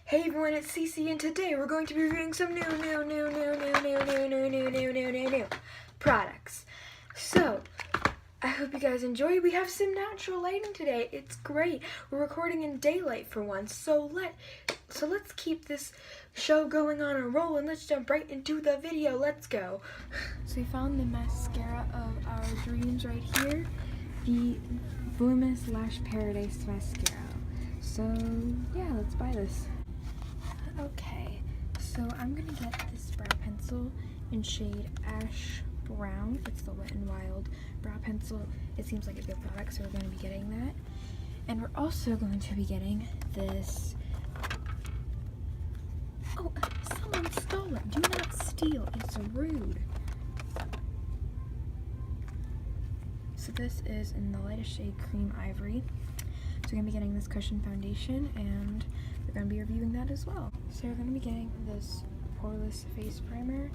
Hey everyone, it's Cece, and today we're going to be reviewing some new products. So, I hope you guys enjoy. We have some natural lighting today. It's great. We're recording in daylight for once, so let's keep this show going on a roll and let's jump right into the video. Let's go. So we found the mascara of our dreams right here, the Voluminous Lash Paradise Mascara. So yeah, let's buy this. Okay, so I'm gonna get this brow pencil in shade Ash Brown. It's the Wet n Wild brow pencil. It seems like a good product, so we're going to be getting that. And we're also going to be getting this. Oh, someone stole it. Do not steal. It's rude. So this is in the lightest shade Cream Ivory. So we're going to be getting this cushion foundation, and we're going to be reviewing that as well. So we're going to be getting this poreless face primer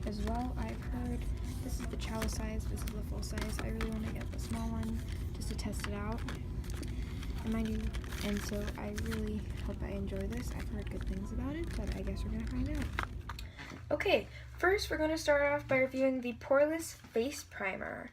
as well. I've heard this is the chow size, this is the full size. I really want to get the small one just to test it out. And so I really hope I enjoy this. I've heard good things about it, but I guess we're going to find out. Okay, first we're going to start off by reviewing the poreless face primer.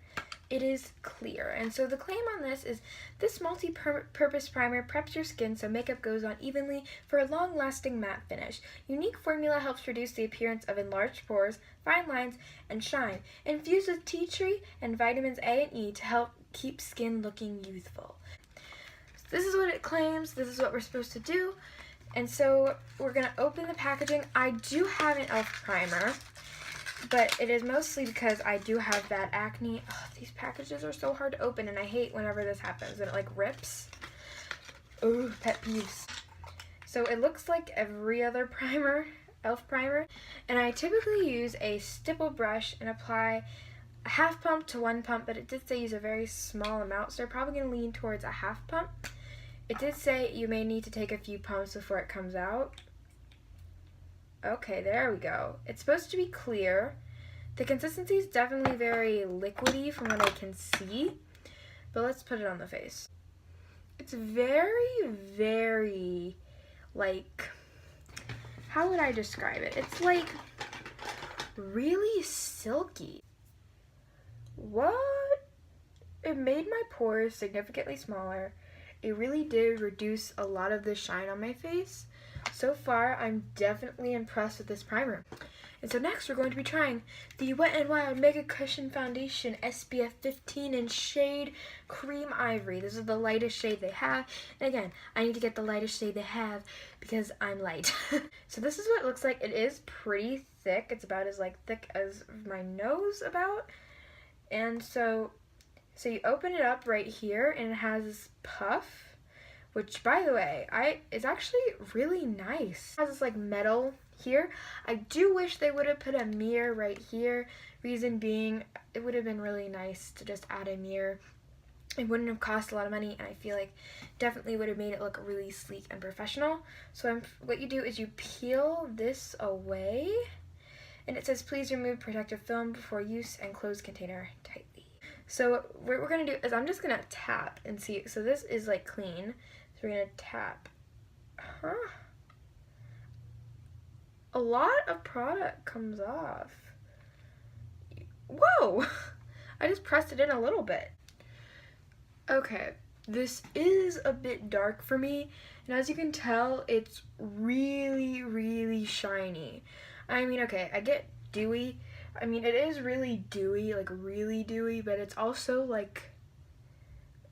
It is clear, and so the claim on this is this multi-purpose primer preps your skin so makeup goes on evenly for a long-lasting matte finish. Unique formula helps reduce the appearance of enlarged pores, fine lines, and shine. Infused with tea tree and vitamins A and E to help keep skin looking youthful. So this is what it claims. This is what we're supposed to do, and so we're gonna open the packaging. I do have an e.l.f. primer, but it is mostly because I do have bad acne. Oh, these packages are so hard to open, and I hate whenever this happens and it like rips. Ooh, pet peeves. So it looks like every other primer, e.l.f. primer, and I typically use a stipple brush and apply a half pump to 1 pump, but it did say use a very small amount, so I'm probably going to lean towards a half pump. It did say you may need to take a few pumps before it comes out. Okay, there we go. It's supposed to be clear. The consistency is definitely very liquidy from what I can see, but let's put it on the face. It's very, very, like, how would I describe it? It's like really silky. What? It made my pores significantly smaller. It really did reduce a lot of the shine on my face. So far, I'm definitely impressed with this primer. And so next, we're going to be trying the Wet n Wild Mega Cushion Foundation SPF 15 in shade Cream Ivory. This is the lightest shade they have. And again, I need to get the lightest shade they have because I'm light. So this is what it looks like. It is pretty thick. It's about as thick as my nose about. And so you open it up right here, and it has this puff, which, by the way, it's actually really nice. It has this metal here. I do wish they would have put a mirror right here. Reason being, it would have been really nice to just add a mirror. It wouldn't have cost a lot of money, and I feel like definitely would have made it look really sleek and professional. So what you do is you peel this away, and it says please remove protective film before use and close container tightly. So what we're going to do is I'm just going to tap and see. So this is clean. So we're going to tap. A lot of product comes off. Whoa! I just pressed it in a little bit. Okay, this is a bit dark for me. And as you can tell, it's really, really shiny. I mean, okay, I get dewy. I mean, it is really dewy, really dewy, but it's also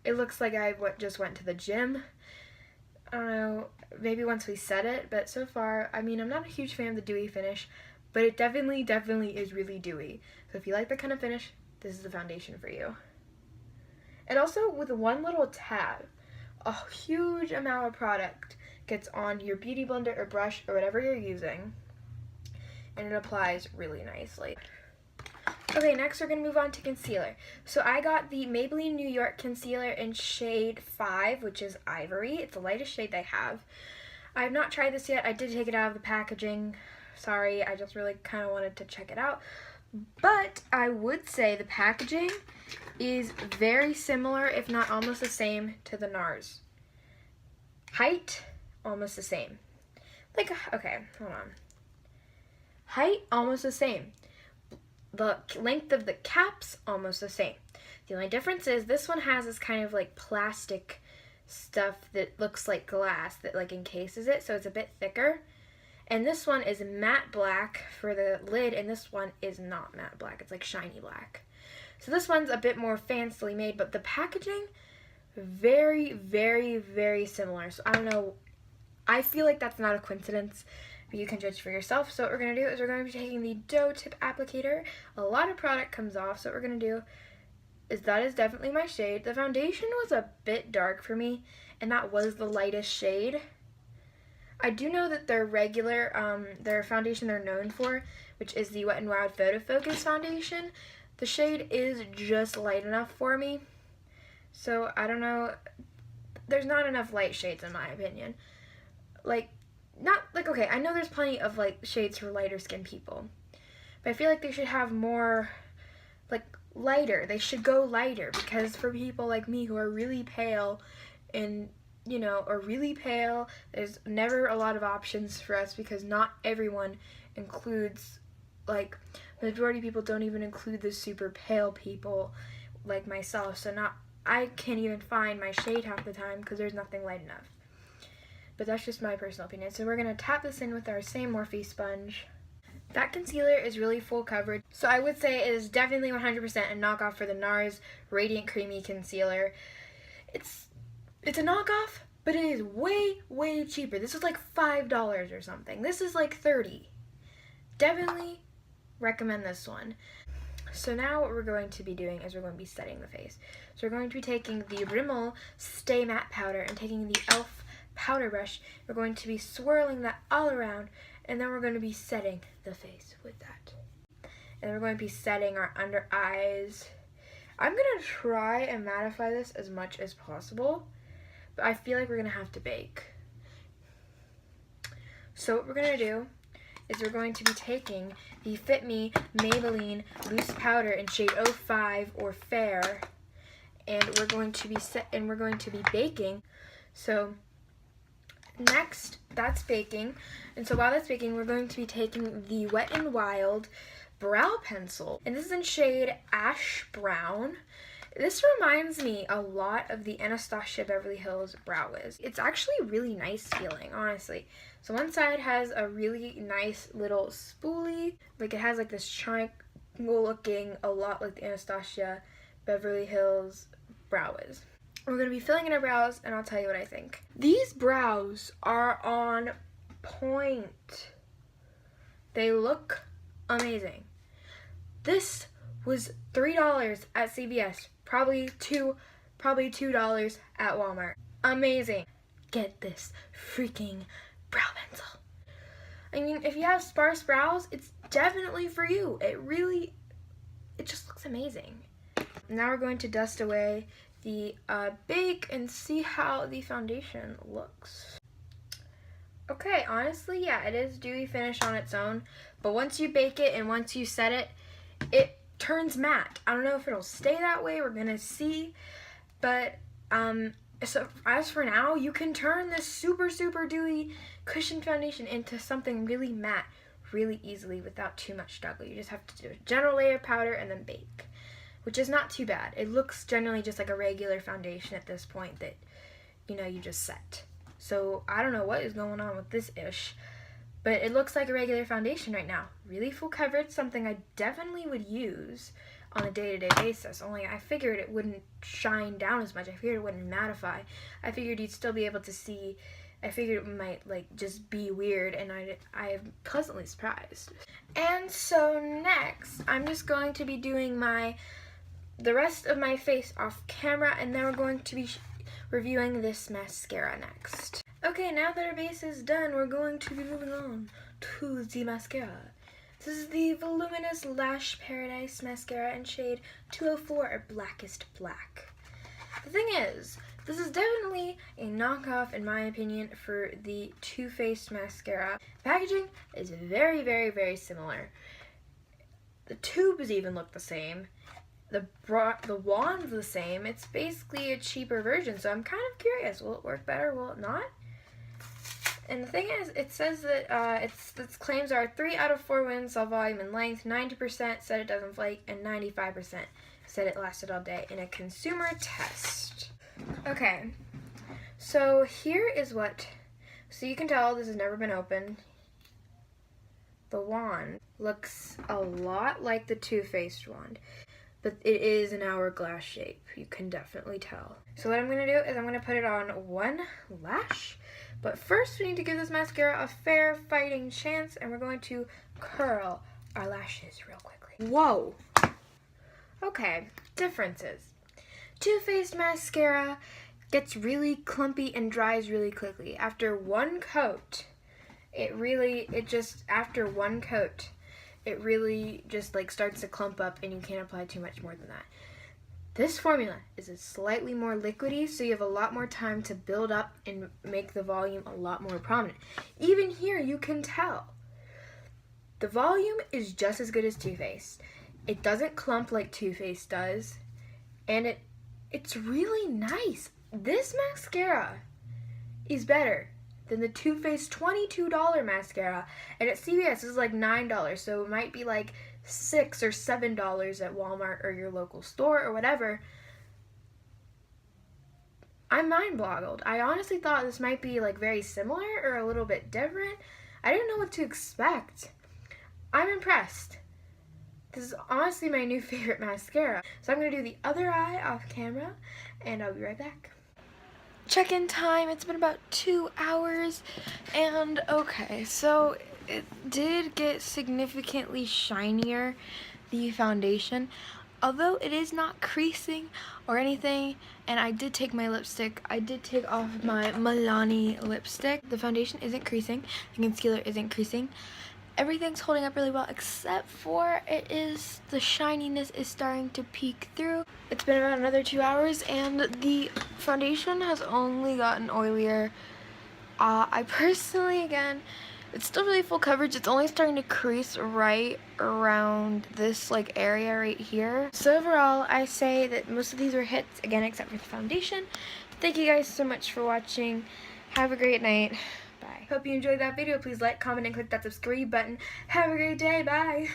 it looks like I just went to the gym. I don't know, maybe once we set it, but so far, I mean, I'm not a huge fan of the dewy finish, but it definitely is really dewy. So if you like that kind of finish, this is the foundation for you. And also, with one little tap, a huge amount of product gets on your beauty blender or brush or whatever you're using, and it applies really nicely. Okay, next we're going to move on to concealer. So I got the Maybelline New York concealer in shade 5, which is Ivory. It's the lightest shade they have. I have not tried this yet. I did take it out of the packaging. Sorry, I just really kind of wanted to check it out. But I would say the packaging is very similar, if not almost the same, to the NARS. Height, almost the same. like, okay, hold on. Height, almost the same. The length of the cap's almost the same. The only difference is this one has this kind of like plastic stuff that looks like glass that like encases it, so it's a bit thicker. And this one is matte black for the lid, and this one is not matte black. It's like shiny black. So this one's a bit more fancily made, but the packaging, very, very, very similar. So I don't know. I feel like that's not a coincidence, but you can judge for yourself. So what we're going to do is we're going to be taking the dough tip applicator. A lot of product comes off, so what we're going to do is that is definitely my shade. The foundation was a bit dark for me, and that was the lightest shade. I do know that their regular, their foundation they're known for, which is the Wet n Wild Photo Focus foundation, the shade is just light enough for me. So, I don't know, there's not enough light shades in my opinion. Like, okay, I know there's plenty of like shades for lighter skinned people, but I feel like they should have more, like, lighter. They should go lighter, because for people like me who are really pale and, you know, are really pale, there's never a lot of options for us, because not everyone includes, like, the majority of people don't even include the super pale people like myself, so I can't even find my shade half the time because there's nothing light enough. But that's just my personal opinion. So we're going to tap this in with our same Morphe sponge. That concealer is really full coverage, so I would say it is definitely 100% a knockoff for the NARS Radiant Creamy Concealer. It's a knockoff, but it is way, way cheaper. This is like $5 or something. This is like $30. Definitely recommend this one. So now what we're going to be doing is we're going to be setting the face. So we're going to be taking the Rimmel Stay Matte Powder and taking the e.l.f. powder brush. We're going to be swirling that all around, and then we're going to be setting the face with that. And we're going to be setting our under eyes. I'm going to try and mattify this as much as possible, but I feel like we're going to have to bake. So what we're going to do is we're going to be taking the Fit Me Maybelline Loose Powder in shade 05 or Fair, and we're going to be baking. So next, that's baking, and so while that's baking, we're going to be taking the Wet n Wild brow pencil, and this is in shade Ash Brown. This reminds me a lot of the Anastasia Beverly Hills Brow Wiz. It's actually really nice feeling, honestly. So one side has a really nice little spoolie, like it has like this triangle looking, a lot like the Anastasia Beverly Hills Brow Wiz. We're going to be filling in our brows, and I'll tell you what I think. These brows are on point. They look amazing. This was $3 at CVS, probably $2 at Walmart. Amazing. Get this freaking brow pencil. I mean, if you have sparse brows, it's definitely for you. It just looks amazing. Now we're going to dust away the bake and see how the foundation looks. Okay, honestly, yeah, it is dewy finish on its own, but once you bake it and once you set it, it turns matte. I don't know if it'll stay that way, we're gonna see, but so as for now, you can turn this super, super dewy cushion foundation into something really matte really easily without too much struggle. You just have to do a general layer of powder and then bake, which is not too bad. It looks generally just like a regular foundation at this point that, you know, you just set. So I don't know what is going on with this ish, but it looks like a regular foundation right now. Really full coverage, something I definitely would use on a day-to-day basis, only I figured it wouldn't shine down as much. I figured it wouldn't mattify. I figured you'd still be able to see. I figured it might like just be weird, and I am pleasantly surprised. And so next, I'm just going to be doing the rest of my face off camera, and then we're going to be reviewing this mascara next. Okay, now that our base is done, we're going to be moving on to the mascara. This is the Voluminous Lash Paradise Mascara in shade 204 or Blackest Black. The thing is, this is definitely a knockoff, in my opinion, for the Too Faced mascara. The packaging is very, very, very similar. The tubes even look the same. The wand's the same. It's basically a cheaper version, so I'm kind of curious. Will it work better? Will it not? And the thing is, it says that its claims are 3 out of 4 women saw volume and length, 90% said it doesn't flake, and 95% said it lasted all day in a consumer test. Okay, so here is so you can tell this has never been opened. The wand looks a lot like the Too Faced wand, but it is an hourglass shape. You can definitely tell. So what I'm going to do is I'm going to put it on one lash. But first we need to give this mascara a fair fighting chance, and we're going to curl our lashes real quickly. Whoa! Okay, differences. Too Faced mascara gets really clumpy and dries really quickly. After one coat, it really just like starts to clump up, and you can't apply too much more than that. This formula is slightly more liquidy, so you have a lot more time to build up and make the volume a lot more prominent. Even here, you can tell. The volume is just as good as Too Faced. It doesn't clump like Too Faced does, and it's really nice. This mascara is better than the Too Faced $22 mascara, and at CVS is like $9, so it might be like $6 or $7 at Walmart or your local store or whatever. I'm mind-boggled. I honestly thought this might be like very similar or a little bit different. I didn't know what to expect. I'm impressed. This is honestly my new favorite mascara. So I'm going to do the other eye off camera, and I'll be right back. Check-in time. It's been about 2 hours, and okay, so it did get significantly shinier, the foundation, although it is not creasing or anything. And I did take my lipstick. I did take off my Milani lipstick. The foundation isn't creasing. The concealer isn't creasing. Everything's holding up really well, except for the shininess is starting to peek through. It's been about another 2 hours, and the foundation has only gotten oilier. I personally, again, it's still really full coverage. It's only starting to crease right around this like area right here. So overall, I say that most of these were hits, again, except for the foundation. Thank you guys so much for watching. Have a great night. Bye. Hope you enjoyed that video. Please like, comment, and click that subscribe button. Have a great day. Bye.